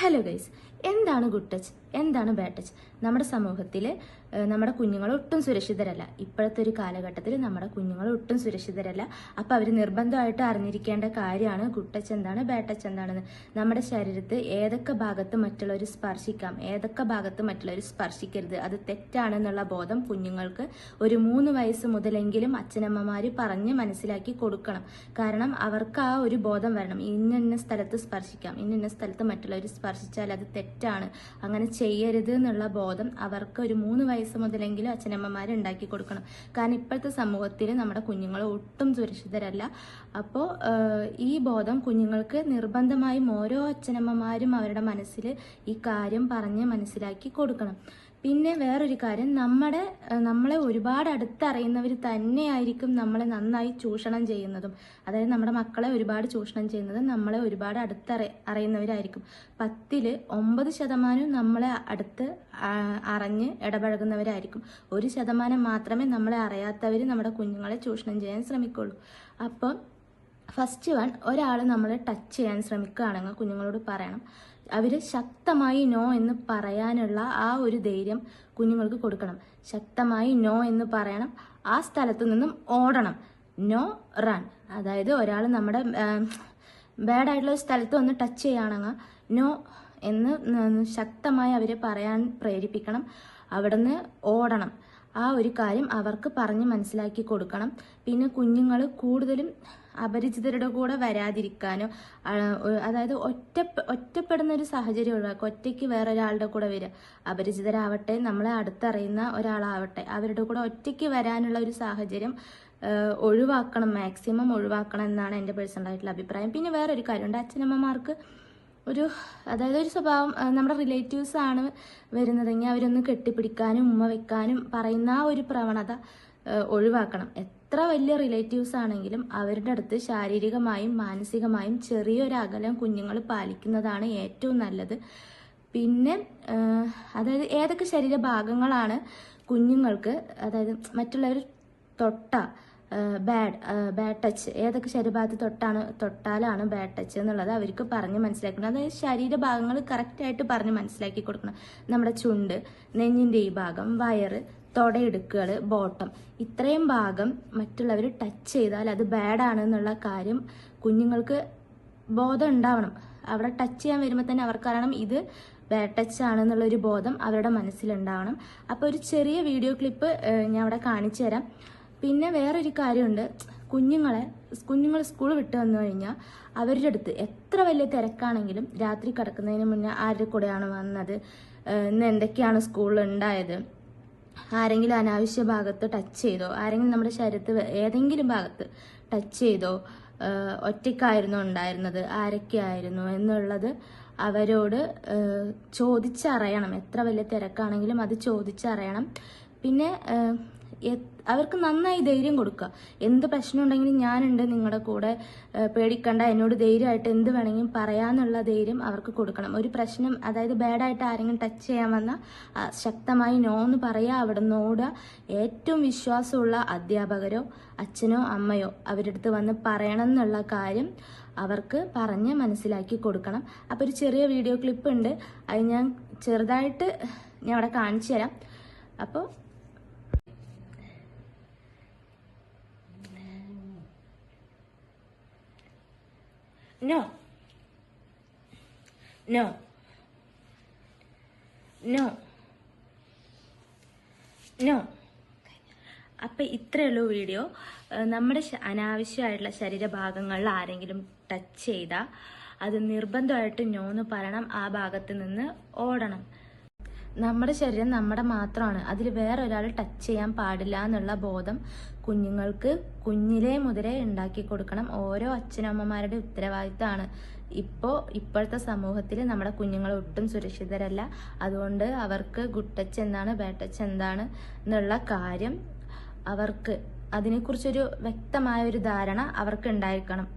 Hello guys, എന്താണ് good touch, എന്താണ് bad touch? നമ്മുടെ സമൂഹത്തിൽ നമ്മുടെ കുഞ്ഞുങ്ങൾ ഒട്ടും സുരക്ഷിതരല്ല. ഇപ്പോഴത്തെ ഒരു കാലഘട്ടത്തിൽ നമ്മുടെ കുഞ്ഞുങ്ങൾ ഒട്ടും സുരക്ഷിതരല്ല. അപ്പോൾ അവർ നിർബന്ധമായിട്ട് അറിഞ്ഞിരിക്കേണ്ട കാര്യമാണ് ഗുഡ് ടച്ച് എന്താണ്, ബാഡ് ടച്ച് എന്താണെന്ന്. നമ്മുടെ ശരീരത്ത് ഏതൊക്കെ ഭാഗത്ത് മറ്റുള്ളവർ സ്പർശിക്കാം, ഏതൊക്കെ ഭാഗത്ത് മറ്റുള്ളവർ സ്പർശിക്കരുത്, അത് തെറ്റാണെന്നുള്ള ബോധം കുഞ്ഞുങ്ങൾക്ക് ഒരു 3 വയസ്സ് മുതലെങ്കിലും അച്ഛനമ്മമാർ പറഞ്ഞ് മനസ്സിലാക്കി കൊടുക്കണം. കാരണം അവർക്ക് ആ ഒരു ബോധം വരണം. ഇന്ന സ്ഥലത്ത് സ്പർശിക്കാം, ഇന്ന സ്ഥലത്ത് മറ്റുള്ളവർ സ്പർശിച്ചാൽ അത് തെറ്റാണ്, അങ്ങനെ ചെയ്യരുത് എന്നുള്ള ബോധം അവർക്ക് ഒരു 3 വയസ്സ് മുതലെങ്കിലും അച്ഛനമ്മമാർ ഉണ്ടാക്കി കൊടുക്കണം. കാരണം ഇപ്പോഴത്തെ സമൂഹത്തിൽ നമ്മുടെ കുഞ്ഞുങ്ങൾ ഒട്ടും സുരക്ഷിതരല്ല. അപ്പോൾ ഈ ബോധം കുഞ്ഞുങ്ങൾക്ക് നിർബന്ധമായും ഓരോ അച്ഛനമ്മമാരും അവരുടെ മനസ്സിൽ ഈ കാര്യം പറഞ്ഞ് മനസ്സിലാക്കി കൊടുക്കണം. പിന്നെ വേറൊരു കാര്യം, നമ്മളെ ഒരുപാട് അടുത്തറിയുന്നവർ തന്നെയായിരിക്കും നമ്മളെ നന്നായി ചൂഷണം ചെയ്യുന്നതും. അതായത് നമ്മുടെ മക്കളെ ഒരുപാട് ചൂഷണം ചെയ്യുന്നത് നമ്മളെ ഒരുപാട് അറിയുന്നവരായിരിക്കും. 10ൽ 9% നമ്മളെ അടുത്ത് അറിഞ്ഞ് ഇടപഴകുന്നവരായിരിക്കും. 1% മാത്രമേ നമ്മളെ അറിയാത്തവർ നമ്മുടെ കുഞ്ഞുങ്ങളെ ചൂഷണം ചെയ്യാൻ ശ്രമിക്കുള്ളൂ. അപ്പോൾ ഫസ്റ്റ് ഒരാൾ നമ്മളെ ടച്ച് ചെയ്യാൻ ശ്രമിക്കുകയാണെങ്കിൽ കുഞ്ഞുങ്ങളോട് പറയണം. അവർ ശക്തമായി നോ എന്ന് പറയാനുള്ള ആ ഒരു ധൈര്യം കുഞ്ഞുങ്ങൾക്ക് കൊടുക്കണം. ശക്തമായി നോ എന്ന് പറയണം. ആ സ്ഥലത്തു നിന്നും ഓടണം. No run. അതായത് ഒരാൾ നമ്മുടെ ബാഡായിട്ടുള്ള സ്ഥലത്ത് വന്ന് ടച്ച് ചെയ്യുകയാണെങ്കിൽ നോ എന്ന് ശക്തമായി അവരെ പറയാൻ പ്രേരിപ്പിക്കണം. അവിടുന്ന് ഓടണം. ആ ഒരു കാര്യം അവർക്ക് പറഞ്ഞ് മനസ്സിലാക്കി കൊടുക്കണം. പിന്നെ കുഞ്ഞുങ്ങൾ കൂടുതലും അപരിചിതരുടെ കൂടെ വരാതിരിക്കാനോ, അതായത് ഒറ്റപ്പെടുന്ന ഒരു സാഹചര്യം ഒഴിവാക്കുക. ഒറ്റയ്ക്ക് വേറൊരാളുടെ കൂടെ വരിക, അപരിചിതരാവട്ടെ നമ്മളെ അടുത്തറിയുന്ന ഒരാളാവട്ടെ, അവരുടെ കൂടെ ഒറ്റയ്ക്ക് വരാനുള്ള ഒരു സാഹചര്യം ഒഴിവാക്കണം, മാക്സിമം ഒഴിവാക്കണം എന്നാണ് എൻ്റെ പേഴ്സണലായിട്ടുള്ള അഭിപ്രായം. പിന്നെ വേറൊരു കാര്യമുണ്ട്, അച്ഛനമ്മമാർക്ക് അതായത് ഒരു സ്വഭാവം, നമ്മുടെ റിലേറ്റീവ്സ് ആണ് വരുന്നതെങ്കിൽ അവരൊന്ന് കെട്ടിപ്പിടിക്കാനും ഉമ്മ വെക്കാനും പറയുന്ന ആ ഒരു പ്രവണത ഒഴിവാക്കണം. എത്ര വലിയ റിലേറ്റീവ്സ് ആണെങ്കിലും അവരുടെ അടുത്ത് ശാരീരികമായും മാനസികമായും ചെറിയൊരു അകലം കുഞ്ഞുങ്ങൾ പാലിക്കുന്നതാണ് ഏറ്റവും നല്ലത്. പിന്നെ അതായത് ഏതൊക്കെ ശരീരഭാഗങ്ങളാണ് കുഞ്ഞുങ്ങൾക്ക്, അതായത് മറ്റുള്ളവർ ബാഡ് ടച്ച്, ഏതൊക്കെ ശരീരഭാഗത്ത് തൊട്ടാലാണ് ബാഡ് ടച്ച് എന്നുള്ളത് അവർക്ക് പറഞ്ഞ് മനസ്സിലാക്കണം. അതായത് ശരീരഭാഗങ്ങൾ കറക്റ്റായിട്ട് പറഞ്ഞ് മനസ്സിലാക്കി കൊടുക്കണം. നമ്മുടെ ചുണ്ട്, നെഞ്ഞിൻ്റെ ഈ ഭാഗം, വയറ്, തൊടയിടുക്കുകൾ, ബോട്ടം, ഇത്രയും ഭാഗം മറ്റുള്ളവർ ടച്ച് ചെയ്താൽ അത് ബാഡാണ് എന്നുള്ള കാര്യം കുഞ്ഞുങ്ങൾക്ക് ബോധം ഉണ്ടാവണം. അവിടെ ടച്ച് ചെയ്യാൻ വരുമ്പോൾ തന്നെ അവർക്കറിയണം ഇത് ബാഡ് ടച്ച് ആണെന്നുള്ളൊരു ബോധം അവരുടെ മനസ്സിലുണ്ടാവണം. അപ്പോൾ ഒരു ചെറിയ വീഡിയോ ക്ലിപ്പ് ഞാൻ അവിടെ കാണിച്ചു തരാം. പിന്നെ വേറൊരു കാര്യമുണ്ട്, കുഞ്ഞുങ്ങൾ സ്കൂൾ വിട്ട് വന്നു കഴിഞ്ഞാൽ അവരുടെ അടുത്ത് എത്ര വലിയ തിരക്കാണെങ്കിലും രാത്രി കിടക്കുന്നതിന് മുന്നേ ആരുടെ കൂടെയാണ് വന്നത്, ഇന്ന് എന്തൊക്കെയാണ് സ്കൂളിൽ ഉണ്ടായത്, ആരെങ്കിലും അനാവശ്യ ഭാഗത്ത് ടച്ച് ചെയ്തോ, ആരെങ്കിലും നമ്മുടെ ശരീരത്ത് ഏതെങ്കിലും ഭാഗത്ത് ടച്ച് ചെയ്തോ, ഒറ്റയ്ക്കായിരുന്നോ ഉണ്ടായിരുന്നത്, ആരൊക്കെയായിരുന്നു എന്നുള്ളത് അവരോട് ചോദിച്ചറിയണം. എത്ര വലിയ തിരക്കാണെങ്കിലും അത് ചോദിച്ചറിയണം. പിന്നെ അവർക്ക് നന്നായി ധൈര്യം കൊടുക്കുക. എന്ത് പ്രശ്നം ഉണ്ടെങ്കിലും ഞാനുണ്ട് നിങ്ങളുടെ കൂടെ, പേടിക്കണ്ട, എന്നോട് ധൈര്യമായിട്ട് എന്ത് വേണമെങ്കിലും പറയാന്നുള്ള ധൈര്യം അവർക്ക് കൊടുക്കണം. ഒരു പ്രശ്നം, അതായത് ബാഡായിട്ട് ആരെങ്കിലും ടച്ച് ചെയ്യാൻ വന്നാൽ ശക്തമായി നോ എന്ന് പറയുക, അവിടെ നിന്ന് ഓടുക. ഏറ്റവും വിശ്വാസമുള്ള അധ്യാപകരോ അച്ഛനോ അമ്മയോ അവരുടെ അടുത്ത് വന്ന് പറയണം എന്നുള്ള കാര്യം അവർക്ക് പറഞ്ഞ് മനസ്സിലാക്കി കൊടുക്കണം. അപ്പോൾ ഒരു ചെറിയ വീഡിയോ ക്ലിപ്പ് ഉണ്ട്, അത് ഞാൻ ചെറുതായിട്ട് അവിടെ കാണിച്ചു തരാം. അപ്പോൾ No. No. No. No. അപ്പം ഇത്രയുള്ളൂ വീഡിയോ. നമ്മുടെ അനാവശ്യമായിട്ടുള്ള ശരീരഭാഗങ്ങളിൽ ആരെങ്കിലും ടച്ച് ചെയ്താൽ അത് നിർബന്ധമായിട്ട് നോ എന്ന് പറയണം. ആ ഭാഗത്ത് നിന്ന് ഓടണം. നമ്മുടെ ശരീരം നമ്മുടെ മാത്രമാണ്, അതിൽ വേറൊരാൾ ടച്ച് ചെയ്യാൻ പാടില്ല എന്നുള്ള ബോധം കുഞ്ഞുങ്ങൾക്ക് കുഞ്ഞിലേ മുതലേ ഉണ്ടാക്കി കൊടുക്കണം. ഓരോ അച്ഛനമ്മമാരുടെ ഉത്തരവാദിത്തമാണ്. ഇപ്പോഴത്തെ സമൂഹത്തിൽ നമ്മുടെ കുഞ്ഞുങ്ങൾ ഒട്ടും സുരക്ഷിതരല്ല. അതുകൊണ്ട് അവർക്ക് ഗുഡ് ടച്ച് എന്താണ്, ബാഡ് ടച്ച് എന്താണ് എന്നുള്ള കാര്യം അവർക്ക് അതിനെക്കുറിച്ചൊരു വ്യക്തമായ ഒരു ധാരണ അവർക്ക് ഉണ്ടായിരിക്കണം.